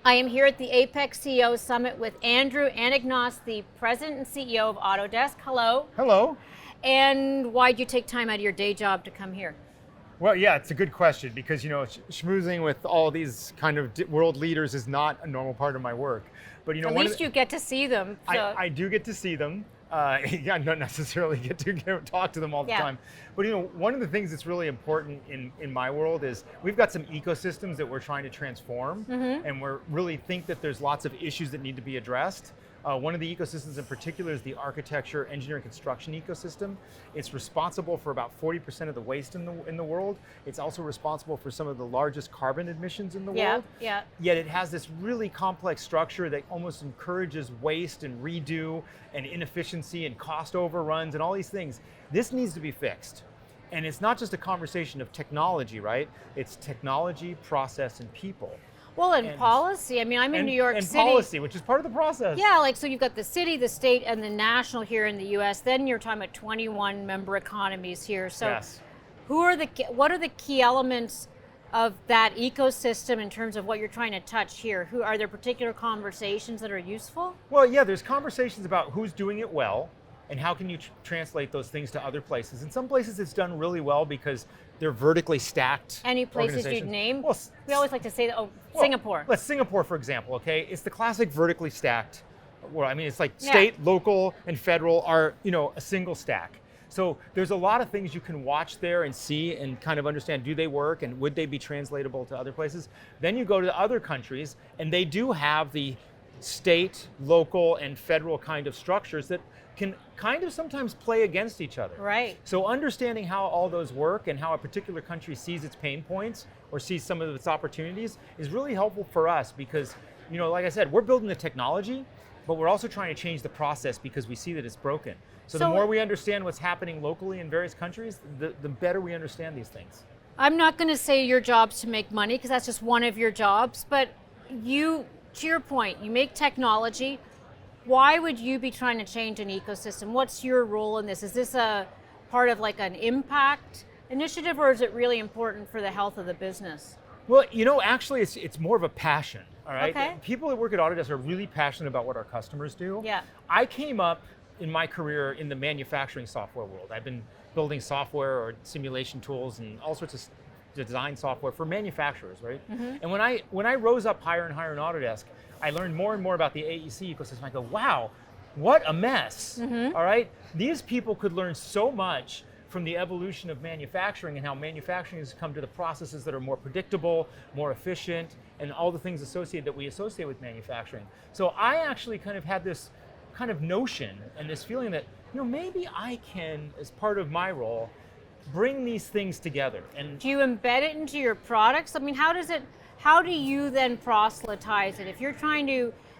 I am here at the APEC CEO Summit with Andrew Anagnost, the President and CEO of Autodesk. Hello. Hello. And why'd you take time out of your day job to come here? Well, yeah, it's a good question because, schmoozing with all these kind of world leaders is not a normal part of my work. But, At least you get to see them. So. I do get to see them. I don't necessarily get to talk to them all the time. But, one of the things that's really important in my world is we've got some ecosystems that we're trying to transform. And we really think that there's lots of issues that need to be addressed. One of the ecosystems in particular is the architecture, engineering, construction ecosystem. It's responsible for about 40% of the waste in the world. It's also responsible for some of the largest carbon emissions in the world. Yet it has this really complex structure that almost encourages waste and redo and inefficiency and cost overruns and all these things. This needs to be fixed. And it's not just a conversation of technology, right? It's technology, process, and people. Well, and policy. I mean, I'm in New York City. And policy, which is part of the process. Yeah, so you've got the city, the state, and the national here in the U.S. Then you're talking about 21 member economies here. So yes. What are the key elements of that ecosystem in terms of what you're trying to touch here? Are there particular conversations that are useful? Well, yeah, there's conversations about who's doing it well and how can you translate those things to other places. In some places it's done really well because they're vertically stacked. Any places you'd name? Well, we always like to say, Singapore. Let's Singapore, for example, okay? It's the classic vertically stacked. Well, I mean, it's like state, local, and federal are, a single stack. So there's a lot of things you can watch there and see and kind of understand, do they work and would they be translatable to other places? Then you go to other countries and they do have the state, local, and federal kind of structures that can kind of sometimes play against each other. Right. So understanding how all those work and how a particular country sees its pain points or sees some of its opportunities is really helpful for us because, like I said, we're building the technology, but we're also trying to change the process because we see that it's broken. So the more we understand what's happening locally in various countries, the better we understand these things. I'm not going to say your job's to make money because that's just one of your jobs, but to your point, you make technology. Why would you be trying to change an ecosystem? What's your role in this? Is this a part of like an impact initiative or is it really important for the health of the business? Well, actually it's more of a passion, all right? Okay. People that work at Autodesk are really passionate about what our customers do. Yeah. I came up in my career in the manufacturing software world. I've been building software or simulation tools and all sorts of design software for manufacturers, right? And when I rose up higher and higher in Autodesk, I learned more and more about the AEC ecosystem. I go, wow, what a mess, all right? These people could learn so much from the evolution of manufacturing and how manufacturing has come to the processes that are more predictable, more efficient, and all the things that we associate with manufacturing. So I actually kind of had this kind of notion and this feeling that, maybe I can, as part of my role, bring these things together. And do you embed it into your products? I mean, how do you then proselytize it?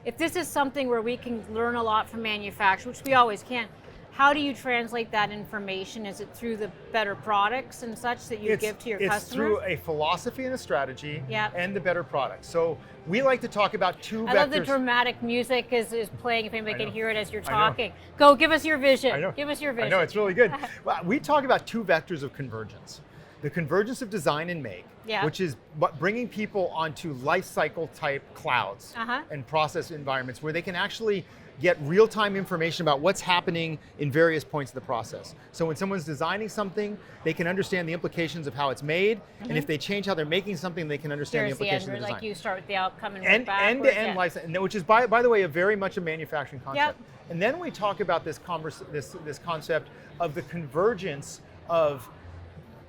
If this is something where we can learn a lot from manufacturers, which we always can, how do you translate that information? Is it through the better products and such that you give to your customers? It's through a philosophy and a strategy and the better products. So we like to talk about two vectors. I love the dramatic music is playing, if anybody can hear it as you're talking. Go, give us your vision. I know. Give us your vision. I know, it's really good. Well, we talk about two vectors of convergence. The convergence of design and make, which is bringing people onto life cycle type clouds and process environments where they can actually get real-time information about what's happening in various points of the process. So when someone's designing something, they can understand the implications of how it's made, and if they change how they're making something, they can understand the implications of the design. Like you start with the outcome and work backwards. End-to-end life, which is, by the way, very much a manufacturing concept. And then we talk about this concept of the convergence of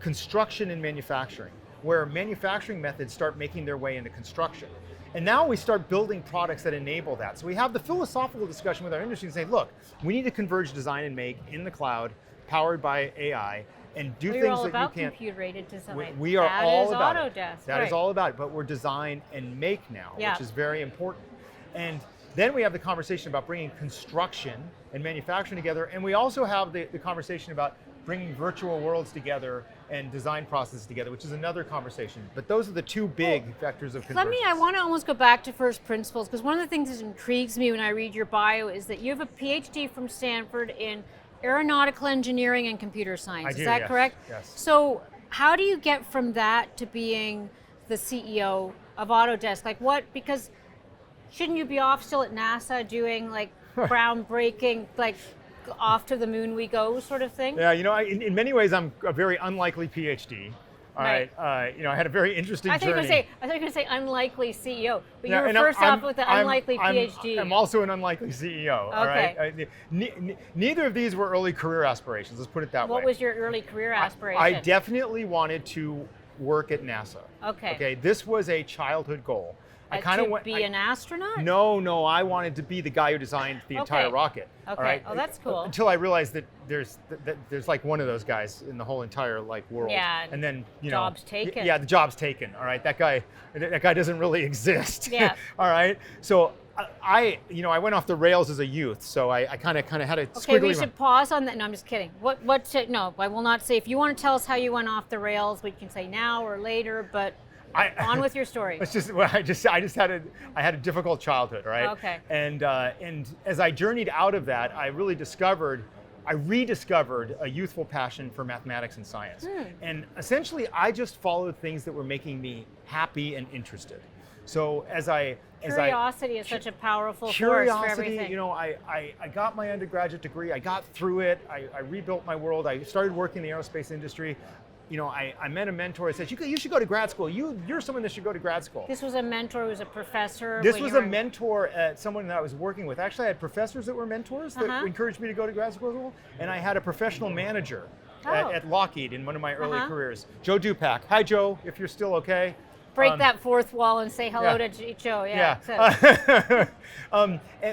construction and manufacturing, where manufacturing methods start making their way into construction. And now we start building products that enable that. So we have the philosophical discussion with our industry and say, look, we need to converge design and make in the cloud, powered by AI, and do things that you can't. We're all about computer-aided design. We are all about it. That is Autodesk. That is all about it, but we're design and make now, which is very important. And then we have the conversation about bringing construction and manufacturing together, and we also have the conversation about bringing virtual worlds together and design processes together, which is another conversation. But those are the two big vectors of convergence. I want to almost go back to first principles, because one of the things that intrigues me when I read your bio is that you have a PhD from Stanford in aeronautical engineering and computer science. I do, is that correct? Yes. So how do you get from that to being the CEO of Autodesk? Like what, because Shouldn't you be off still at NASA doing like groundbreaking, like off to the moon we go sort of thing? Yeah, in many ways, I'm a very unlikely PhD. All right. I had a very interesting journey. I thought you were going to say unlikely CEO, but you were first off with the unlikely PhD. I'm also an unlikely CEO. All right. Neither of these were early career aspirations. Let's put it that way. What was your early career aspiration? I definitely wanted to work at NASA. Okay. This was a childhood goal. I kind of be an astronaut? No, I wanted to be the guy who designed the entire rocket. Okay. All right? Oh, that's cool. Until I realized that there's like one of those guys in the whole entire like world. Yeah. And then job's taken. Yeah, the job's taken. All right. That guy doesn't really exist. Yeah. All right. So I went off the rails as a youth. So I kind of had a Okay, we should pause on that. No, I'm just kidding. No, I will not say. If you want to tell us how you went off the rails, we can say now or later. But on with your story. It's just I had a difficult childhood, right? Okay. And as I journeyed out of that, I rediscovered a youthful passion for mathematics and science. And essentially, I just followed things that were making me happy and interested. So curiosity is such a powerful force for everything. I got my undergraduate degree. I got through it. I rebuilt my world. I started working in the aerospace industry. I met a mentor. I said, you should go to grad school. You're someone that should go to grad school. This was a mentor who was a professor? This was a mentor, someone that I was working with. Actually, I had professors that were mentors that encouraged me to go to grad school. And I had a professional manager at Lockheed in one of my early careers, Joe Dupac. Hi, Joe, if you're still okay. Break that fourth wall and say hello to Joe.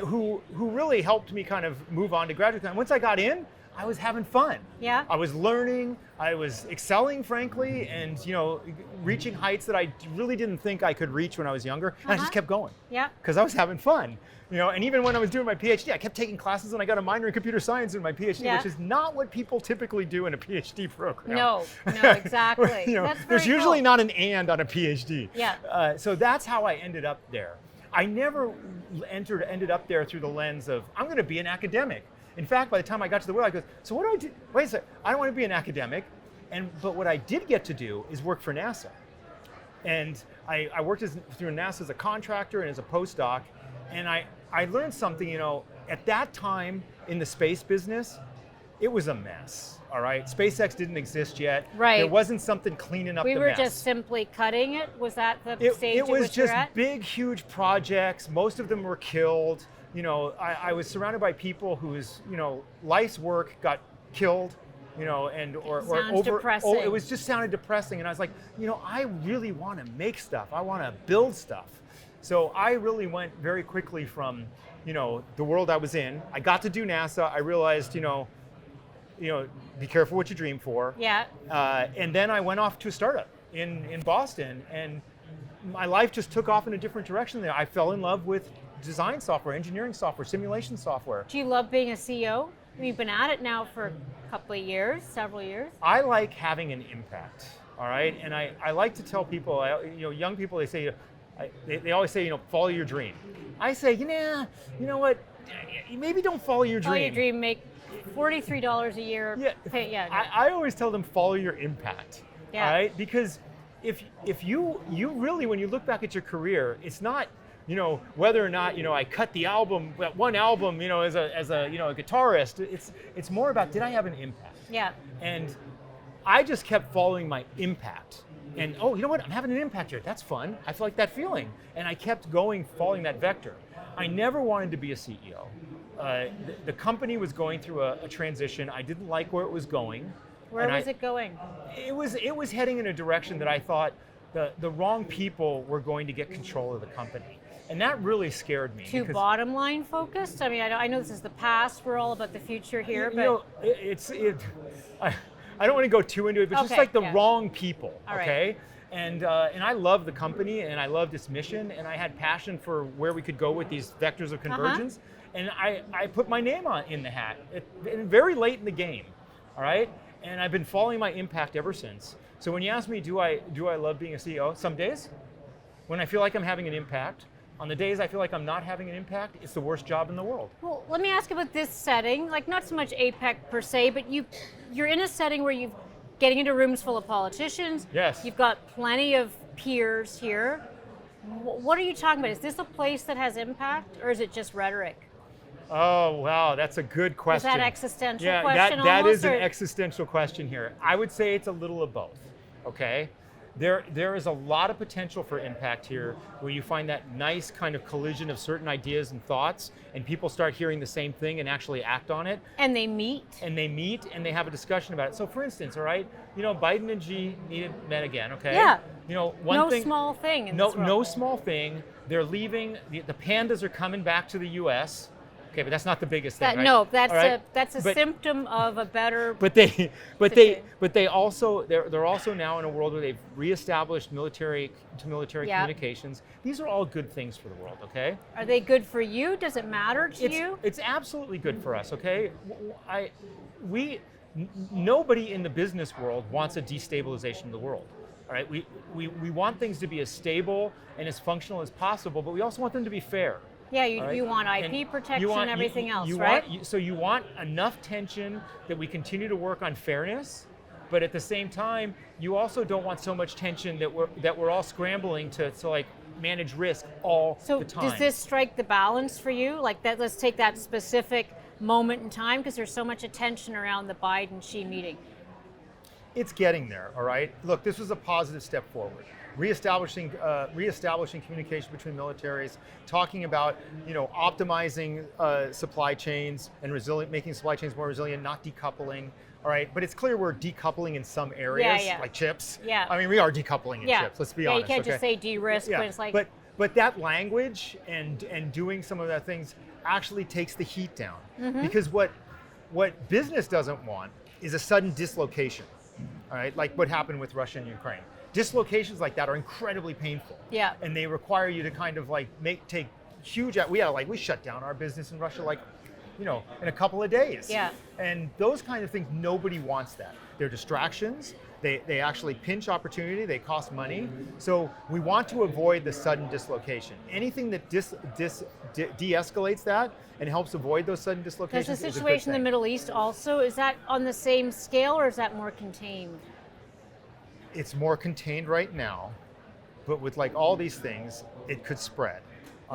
Who really helped me kind of move on to graduate school. And once I got in, I was having fun. Yeah. I was learning, I was excelling, frankly, and reaching heights that I really didn't think I could reach when I was younger. And I just kept going. Yeah. Because I was having fun. And even when I was doing my PhD, I kept taking classes, and I got a minor in computer science in my PhD, which is not what people typically do in a PhD program. No, exactly. There's usually not an and on a PhD. Yeah. So that's how I ended up there. I never ended up there through the lens of, I'm going to be an academic. In fact, by the time I got to the world, I go, so what do I do? Wait a second, I don't want to be an academic. But what I did get to do is work for NASA. And I worked through NASA as a contractor and as a postdoc. And I learned something, at that time in the space business, it was a mess, all right? SpaceX didn't exist yet. Right. There wasn't something cleaning up the mess. We were just simply cutting it? Was that the stage at which you're at? It was just big, huge projects. Most of them were killed. I was surrounded by people whose, life's work got killed, depressing. It was just sounded depressing. And I was like, I really want to make stuff. I want to build stuff. So I really went very quickly from, the world I was in. I got to do NASA. I realized, be careful what you dream for. Yeah. And then I went off to a startup in Boston, and my life just took off in a different direction there. I fell in love with design software, engineering software, simulation software. Do you love being a CEO? You've been at it now for a couple of years, several years. I like having an impact, all right? And I like to tell people, young people, they say, they always say, follow your dream. I say, you know what? Maybe don't follow your dream. Follow your dream, make $43 a year. Yeah. I always tell them follow your impact. Yeah. All right? Because if you really, when you look back at your career, it's not, whether or not, I cut the album, one album, as a a guitarist. It's more about, did I have an impact? Yeah. And I just kept following my impact. And you know what? I'm having an impact here. That's fun. I feel like that feeling. And I kept going, following that vector. I never wanted to be a CEO. The company was going through a transition. I didn't like where it was going. Where was it going? It was heading in a direction that I thought the wrong people were going to get control of the company. And that really scared me. Too bottom line focused? I mean, I know this is the past. We're all about the future here, but I don't want to go too into it, but just like the wrong people, all okay? Right. And I love the company, and I loved its mission, and I had passion for where we could go with these vectors of convergence. And I put my name in the hat, very late in the game, all right? And I've been following my impact ever since. So when you ask me, do I love being a CEO? Some days, when I feel like I'm having an impact. On the days I feel like I'm not having an impact, it's the worst job in the world. Well, let me ask about this setting, like not so much APEC per se, but you're in a setting where you're getting into rooms full of politicians. Yes. You've got plenty of peers here. What are you talking about? Is this a place that has impact, or is it just rhetoric? Oh, wow, that's a good question. Is that existential yeah, question that almost, is an or- existential question here. I would say it's a little of both, okay? There is a lot of potential for impact here where you find that nice kind of collision of certain ideas and thoughts, and people start hearing the same thing and actually act on it. And they meet. And they meet and they have a discussion about it. So for instance, all right, Biden and Xi met again, okay? Yeah. One thing, small thing in no, this world. no small thing. They're leaving, the pandas are coming back to the US. Okay, but that's not the biggest thing, right? No, that's All right? a symptom of a better. But they also they're also now in a world where they've reestablished military communications. These are all good things for the world, okay? Are they good for you? Does it matter to you? It's absolutely good for us, okay? Nobody in the business world wants a destabilization of the world. All right, we want things to be as stable and as functional as possible, but we also want them to be fair. Yeah, right? you want IP And protection, everything else, you right? So you want enough tension that we continue to work on fairness, but at the same time, you also don't want so much tension that we're all scrambling to like manage risk all the time. So does this strike the balance for you? Like that? Let's take that specific moment in time because there's so much attention around the Biden-Xi meeting. It's getting there, all right? Look, this was a positive step forward. Reestablishing communication between militaries, talking about optimizing supply chains and making supply chains more resilient, not decoupling. All right, but it's clear we're decoupling in some areas, like chips. Yeah. I mean, we are decoupling in chips. Let's be honest. You can't just say de-risk, but it's like. But that language and doing some of that things actually takes the heat down, because what business doesn't want is a sudden dislocation. All right, like what happened with Russia and Ukraine. Dislocations like that are incredibly painful. Yeah. And they require you to kind of like take huge. We shut down our business in Russia in a couple of days. Yeah. And those kind of things, nobody wants that. They're distractions. They actually pinch opportunity. They cost money. So we want to avoid the sudden dislocation. Anything that de-escalates that and helps avoid those sudden dislocations. Does the situation in the Middle East also, is that on the same scale or is that more contained? It's more contained right now, but with like all these things, it could spread.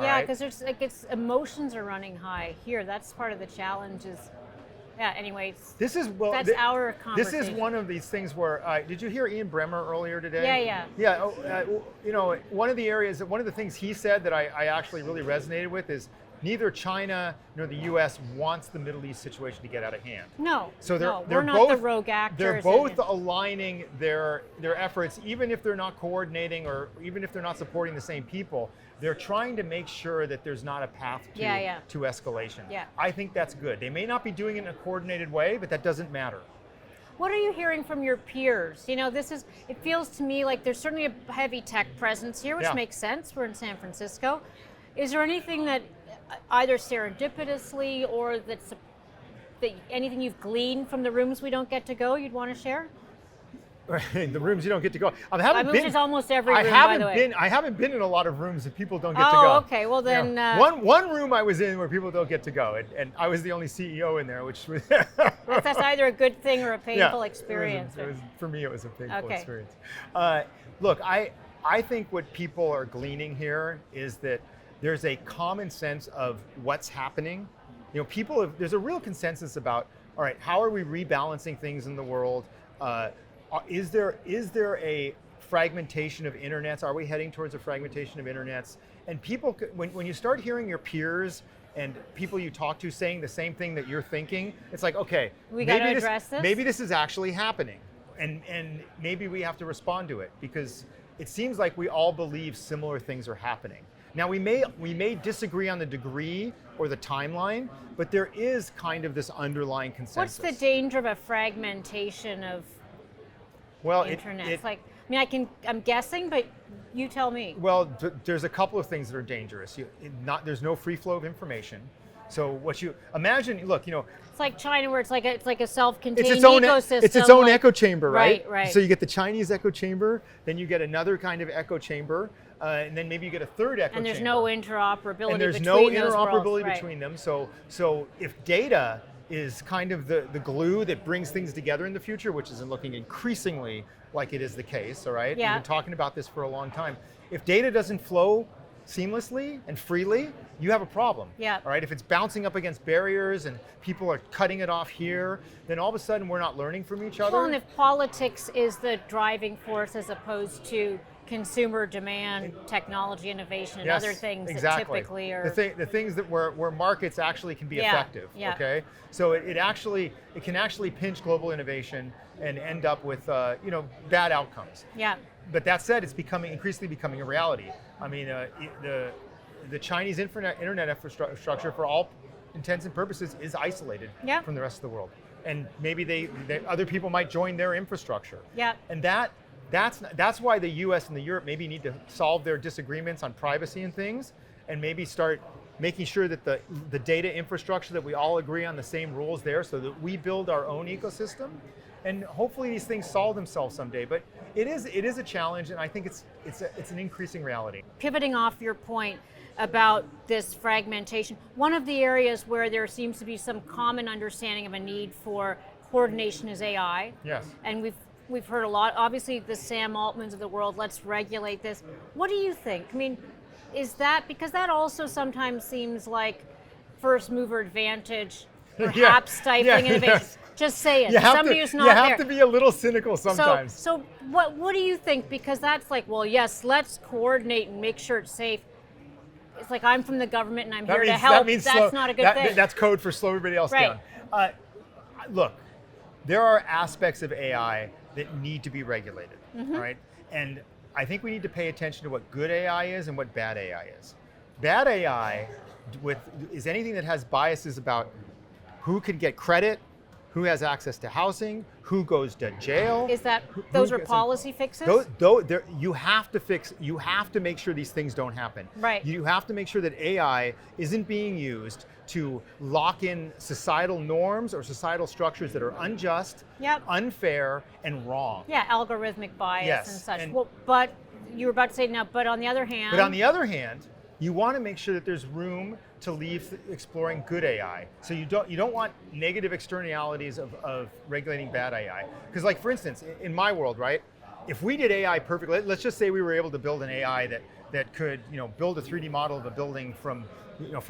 Yeah, because it's emotions are running high here. That's part of the challenge. Anyways. That's our conversation. This is one of these things where did you hear Ian Bremmer earlier today? Yeah. One of the things he said that I actually really resonated with is neither China nor the U.S. wants the Middle East situation to get out of hand. No. So we're not the rogue actors. They're both aligning their efforts, even if they're not coordinating or even if they're not supporting the same people. They're trying to make sure that there's not a path to escalation. Yeah. I think that's good. They may not be doing it in a coordinated way, but that doesn't matter. What are you hearing from your peers? It feels to me like there's certainly a heavy tech presence here, which makes sense. We're in San Francisco. Is there anything that either serendipitously or that anything you've gleaned from the rooms we don't get to go you'd want to share? The rooms you don't get to go. Which is almost every room, by the way. I haven't been in a lot of rooms that people don't get to go. Oh, okay. Well then, one room I was in where people don't get to go, and I was the only CEO in there, which was that's either a good thing or a painful experience. For me, it was a painful experience. Look, I think what people are gleaning here is that there's a common sense of what's happening. There's a real consensus about, all right, how are we rebalancing things in the world? Is there a fragmentation of internets? Are we heading towards a fragmentation of internets? And people, when you start hearing your peers and people you talk to saying the same thing that you're thinking, it's like, okay, we got to address this. Maybe this is actually happening, and maybe we have to respond to it because it seems like we all believe similar things are happening. Now we may disagree on the degree or the timeline, but there is kind of this underlying consensus. What's the danger of a fragmentation of internet? I'm guessing, but you tell me. Well, there's a couple of things that are dangerous. There's no free flow of information. So what you imagine, look, it's like China, where it's like a self-contained ecosystem. It's its own echo chamber, right? Right. So you get the Chinese echo chamber, then you get another kind of echo chamber, and then maybe you get a third echo chamber. And there's no interoperability. And there's no interoperability between them. So if data is kind of the glue that brings things together in the future, which is looking increasingly like it is the case, all right? Yeah. We've been talking about this for a long time. if data doesn't flow seamlessly and freely, you have a problem. Yeah. All right. If it's bouncing up against barriers and people are cutting it off here, then all of a sudden we're not learning from each other. Well, and if politics is the driving force as opposed to consumer demand, technology innovation, and Yes, other things exactly. that typically are the things that where markets actually can be effective. Yeah. Okay. So it can actually pinch global innovation and end up with bad outcomes. Yeah. But that said, it's increasingly becoming a reality. I mean, the Chinese internet infrastructure, for all intents and purposes, is isolated from the rest of the world. And maybe other people might join their infrastructure. Yeah. And that's why the U.S. and the Europe maybe need to solve their disagreements on privacy and things, and maybe start making sure that the data infrastructure, that we all agree on the same rules there, so that we build our own ecosystem. And hopefully these things solve themselves someday. But it is a challenge, and I think it's an increasing reality. Pivoting off your point about this fragmentation, one of the areas where there seems to be some common understanding of a need for coordination is AI. Yes. And we've heard a lot, obviously the Sam Altmans of the world, let's regulate this. What do you think? I mean, is that, because that also sometimes seems like first mover advantage, perhaps stifling innovation. Yes. Just say it. Somebody who's not there. You have to be a little cynical sometimes. So what do you think? Because that's like, well, yes, let's coordinate and make sure it's safe. It's like, I'm from the government and I'm here to help. That's not a good thing. That's code for slow everybody else down. Look, there are aspects of AI that need to be regulated, right? And I think we need to pay attention to what good AI is and what bad AI is. Bad AI is anything that has biases about who can get credit, who has access to housing, who goes to jail. Is that those are policy fixes? You have to make sure these things don't happen. Right. You have to make sure that AI isn't being used to lock in societal norms or societal structures that are unjust, unfair, and wrong. Yeah, algorithmic bias and such. And, well, but you were about to say now, but on the other hand. But on the other hand, you want to make sure that there's room to leave exploring good AI. So you don't want negative externalities of regulating bad AI. Because, like, for instance, in my world, right? If we did AI perfectly, let's just say we were able to build an AI that could, build a 3D model of a building from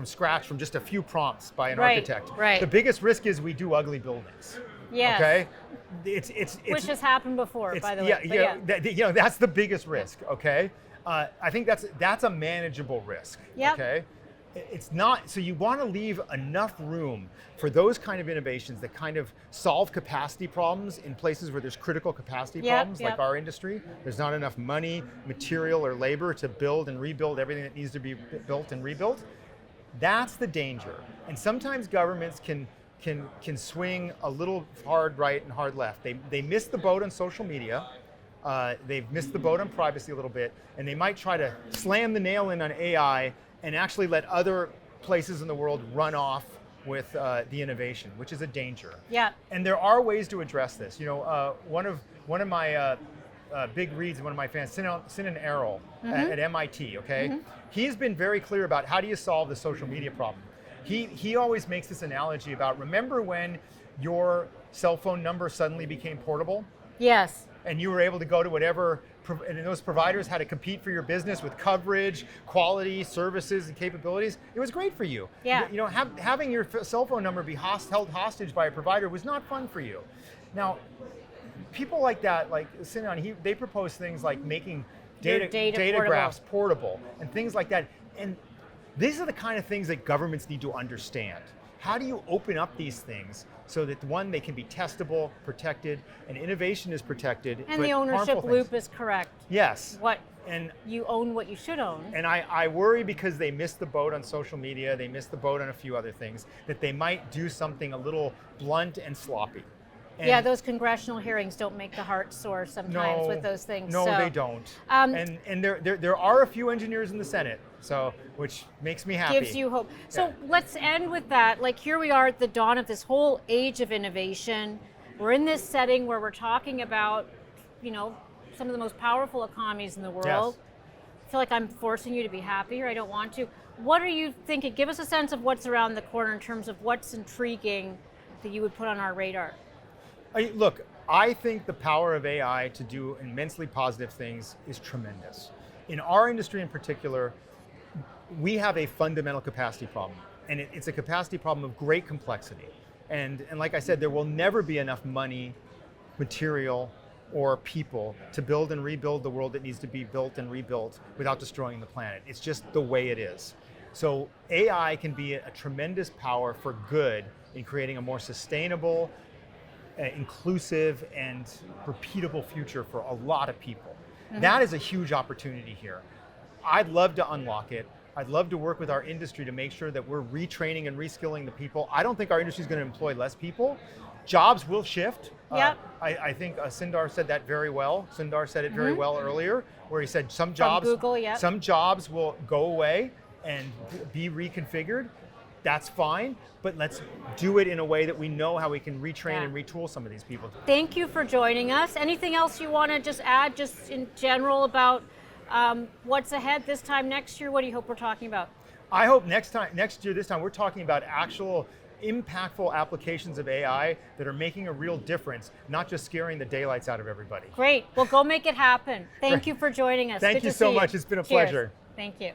scratch, from just a few prompts by an architect. Right. The biggest risk is we do ugly buildings. Yes. Okay. Which has happened before, by the way. That's the biggest risk. Okay. I think that's a manageable risk. Yep. Okay. It's not, so you want to leave enough room for those kind of innovations that kind of solve capacity problems in places where there's critical capacity problems, like our industry. There's not enough money, material, or labor to build and rebuild everything that needs to be built and rebuilt. That's the danger. And sometimes governments can swing a little hard right and hard left. They miss the boat on social media. They've missed the boat on privacy a little bit, and they might try to slam the nail in on AI and actually let other places in the world run off with the innovation, which is a danger. Yeah. And there are ways to address this. One of my big reads, one of my fans, Sinan Errol at MIT. Okay, he's been very clear about how do you solve the social media problem. He always makes this analogy about, remember when your cell phone number suddenly became portable? Yes. And you were able to go to whatever, and those providers had to compete for your business with coverage, quality, services, and capabilities. It was great for you. Yeah. Having your cell phone number be held hostage by a provider was not fun for you. Now, people like that, like Sinan, they propose things like making data graphs portable and things like that. And these are the kind of things that governments need to understand. How do you open up these things so that, one, they can be testable, protected, and innovation is protected, and the ownership loop is correct. Yes. You own what you should own. And I worry, because they missed the boat on social media, they missed the boat on a few other things, that they might do something a little blunt and sloppy. And those congressional hearings don't make the heart sore sometimes with those things. No, they don't. And there are a few engineers in the Senate, which makes me happy. Gives you hope. So let's end with that. Like, here we are at the dawn of this whole age of innovation. We're in this setting where we're talking about, some of the most powerful economies in the world. Yes. I feel like I'm forcing you to be happy, or I don't want to. What are you thinking? Give us a sense of what's around the corner in terms of what's intriguing that you would put on our radar. Look, I think the power of AI to do immensely positive things is tremendous. In our industry in particular, we have a fundamental capacity problem, and it's a capacity problem of great complexity. And like I said, there will never be enough money, material, or people to build and rebuild the world that needs to be built and rebuilt without destroying the planet. It's just the way it is. So AI can be a tremendous power for good in creating a more sustainable, inclusive, and repeatable future for a lot of people. That is a huge opportunity here. I'd love to unlock it. I'd love to work with our industry to make sure that we're retraining and reskilling the people. I don't think our industry is going to employ less people. Jobs will shift. Yep. I think Sundar said that very well. Sundar said it very well earlier, where he said some jobs, Google, yep. some jobs will go away and be reconfigured. That's fine, but let's do it in a way that we know how we can retrain and retool some of these people. Thank you for joining us. Anything else you want to just add, just in general, about what's ahead this time next year? What do you hope we're talking about? I hope next year, this time, we're talking about actual impactful applications of AI that are making a real difference, not just scaring the daylights out of everybody. Great. Well, go make it happen. Thank you for joining us. Thank you so much. It's been a pleasure. Thank you.